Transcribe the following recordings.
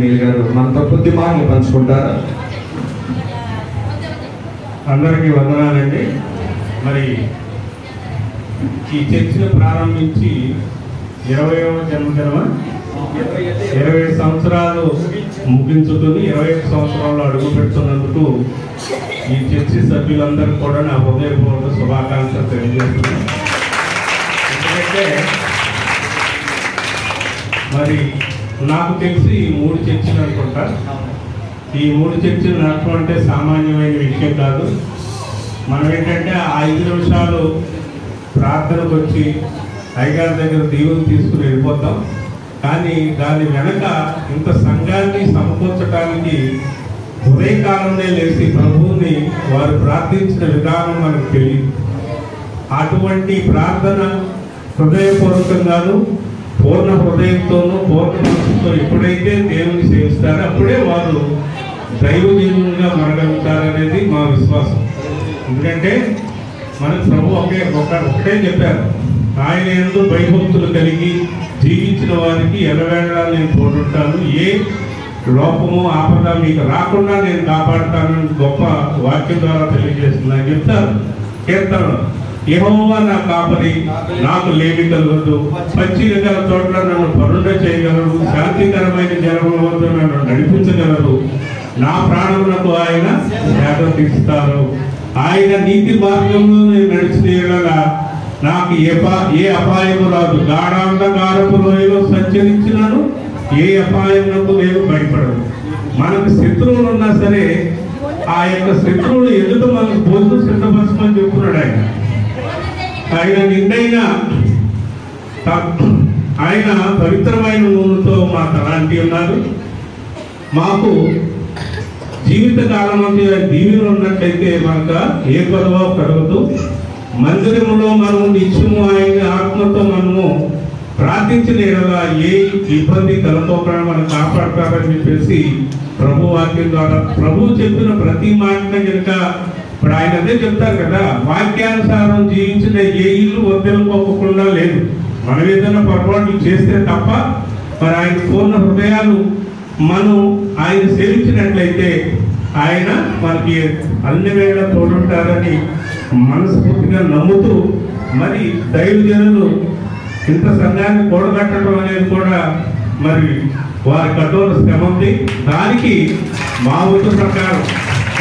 అనిల్ గారు మనతో కొద్ది మాటలు పంచుకుంటారా? అందరికీ వందనాలండి. మరి ఈ చర్చిని ప్రారంభించి 20వ జన్మదినమ 20 సంవత్సరాలు ముగించుకుని 21 సంవత్సరాలు అడుగు పెడుతున్నందుకు ఈ చర్చి సభ్యులందరూ కూడా నా హృదయపూర్వక శుభాకాంక్షలు తెలియజేస్తున్నాను. ఎందుకంటే మరి నాకు తెలిసి ఈ 3 చర్చిలు అనుకుంటా. ఈ 3 చర్చిలు నడపడం అంటే సామాన్యమైన విషయం కాదు. మనం ఏంటంటే 5 నిమిషాలు ప్రార్థనకు వచ్చి అయ్యగారి దగ్గర దీవులు తీసుకుని వెళ్ళిపోతాం. కానీ దాని వెనక ఇంత సంఘాన్ని సమకూర్చడానికి ఉదయకాలంలో లేచి ప్రభువుని వారు ప్రార్థించిన విధానం మనకు తెలియదు. అటువంటి ప్రార్థన హృదయపూర్వకంగాను పూర్ణ హృదయంతోనూ పూర్ణ మనసుతో ఎప్పుడైతే దేవుని సేవిస్తారో అప్పుడే వారు దైవజనులుగా మనగలుగుతారనేది మా విశ్వాసం. ఎందుకంటే మనకు ప్రభు ఒకటే చెప్పారు, ఆయన యందు భయభక్తులు కలిగి జీవించిన వారికి ఎల్లవేళలా నేను తోడుంటాను, ఏ లోపము ఆపద మీకు రాకుండా నేను కాపాడుతానని గొప్ప వాక్యం ద్వారా తెలియజేస్తున్నాను చెప్తారు కీర్తనలో. యెహోవా నా కాపరి, నాకు లేమి కలగదు, పచ్చిక గల చోట్ల నన్ను పరుండ చేయగలరు, శాంతికరమైన జలముల వద్ద నన్ను నడిపించగలరు, నా ప్రాణములకు ఆయన త్యాగం తీస్తారు, ఆయన నీతి మార్గంలో నేను నడిచిన నాకు ఏ అపాయము రాదు, గాఢాంధకారపు లోయలో సంచరించినాను, ఏ అపాయములకు నేను భయపడను. మనకు శత్రువులు ఉన్నా సరే ఆ యొక్క శత్రువులు ఎదుట మనకు భోజనం సిద్ధపరచమని చెప్తున్నాడు ఆయన నిండైన ఆయన పవిత్రమైన నూనెతో మా తలాంటి ఉన్నారు. మాకు జీవిత కాలం అంతా దీవెనలు ఉన్నట్లయితే మనకు ఏ గొడవ కలగదు. మందిరంలో మనము నిత్యము ఆయన ఆత్మతో మనము ప్రార్థించిన ఎడలా ఏ ఇబ్బంది కలగకుండా మనం కాపాడతారని చెప్పేసి ప్రభు వాక్యం ద్వారా ప్రభు చెప్పిన ప్రతి మాటను కనుక ఇప్పుడు ఆయన అదే చెప్తారు కదా, వాక్యానుసారం జీవించిన ఏ ఇల్లు వద్దలుకోకుండా లేదు. మనం ఏదైనా పొరపాట్లు చేస్తే తప్ప మరి ఆయన పూర్ణ హృదయాలు మనం ఆయన సేవించినట్లయితే ఆయన మనకి అన్ని వేళ తోడుంటారని మనస్ఫూర్తిగా నమ్ముతూ మరి దైవజనులు ఇంత సంఘాన్ని కూడగట్టడం అనేది కూడా మరి వారి కఠోర శ్రమ ఉంది. దానికి మా వంతు ప్రకారం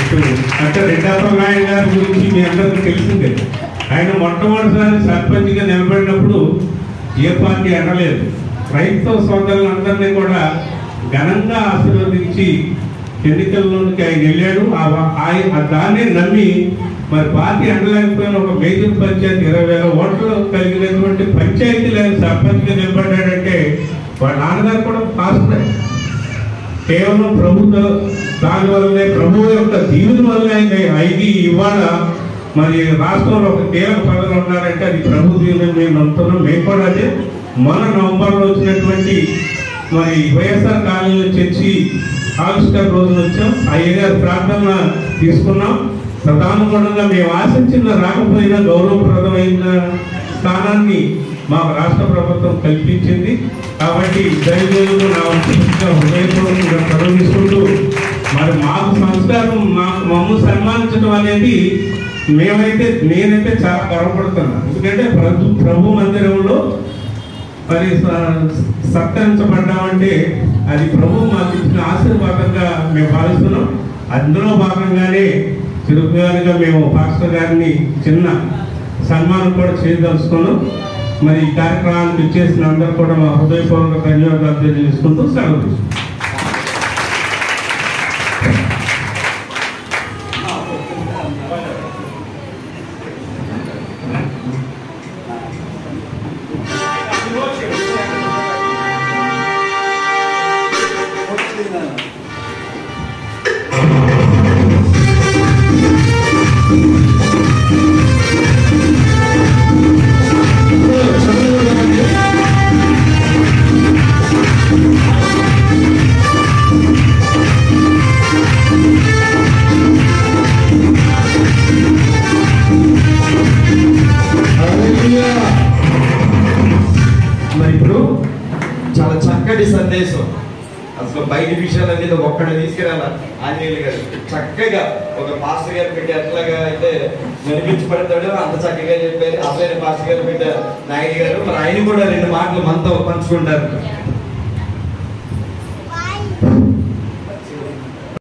ఇప్పుడు అంటే రెడ్డాపరాయణ గారి గురించి మీ అందరికీ తెలిసిందే. ఆయన మొట్టమొదటిసారి సర్పంచ్గా నిలబడినప్పుడు ఏ పార్టీ అనలేదు. క్రైస్తవ సోదరులందరినీ కూడా ఘనంగా ఆశీర్వదించి ఎన్నికల్లోనికి ఆయన వెళ్ళాడు. దాన్ని నమ్మి మరి పార్టీ అండలేకపోయిన ఒక మేజర్ పంచాయతీ 20,000 ఓట్లు కలిగినటువంటి పంచాయతీలు ఆయన సర్పంచ్గా నిలబడ్డాడంటే వాళ్ళ నాన్నగారు కూడా పాస్టర్. కేవలం ప్రభుత్వ దాని వల్లనే ప్రభు యొక్క దీవుని వల్లనే ఆయన ఇవాళ మరి రాష్ట్రంలో ఒక కీలక పదవులు ఉన్నారంటే అది ప్రభు దీవుని మేము నమ్ముతున్నాం. మేము కూడా అదే మొన్న నవంబర్లో వచ్చినటువంటి మరి వైఎస్ఆర్ కాలనీలో చర్చి ఆవిష్కరణ రోజున వచ్చాం. అయ్యగారి ప్రార్థన తీసుకున్నాం. ప్రధానంగా మేము ఆశించిన రాకపోయినా గౌరవప్రదమైన స్థానాన్ని మాకు రాష్ట్ర ప్రభుత్వం కల్పించింది. కాబట్టి దైవజనులు నా హృదయపూర్వకంగా ప్రవేశిస్తుంటూ మరి మాకు సంస్కారం మమ్మల్ని సన్మానించడం అనేది నేనైతే చాలా గర్వపడుతున్నాను. ఎందుకంటే ప్రభు మందిరంలో మరి సత్కరించబడ్డామంటే అది ప్రభు మాకు ఇచ్చిన ఆశీర్వాదంగా మేము భావిస్తున్నాం. అందులో భాగంగానే తిరుగుగానిగా మేము పాస్టర్ గారిని చిన్న సన్మానం కూడా చేయదలుచుకున్నాం. మరి ఈ కార్యక్రమానికి ఇచ్చేసిన అందరూ కూడా మా హృదయపూర్వక ధన్యవాదాలు తెలియజేసుకుంటూ సెలవు. అసలు బయట విషయాలు అనేది ఒక్కడ తీసుకురాల ఆంజనేయులు గారు చక్కగా ఒక పాస్టర్ గారు పెట్టి ఎట్లాగా అయితే నడిపించబడతాడో అంత చక్కగా చెప్పారు. అసలైన పాస్టర్ గారు పెట్టారు నాయుడు గారు. మరి ఆయన కూడా 2 మాటలు మనతో పంచుకుంటారు.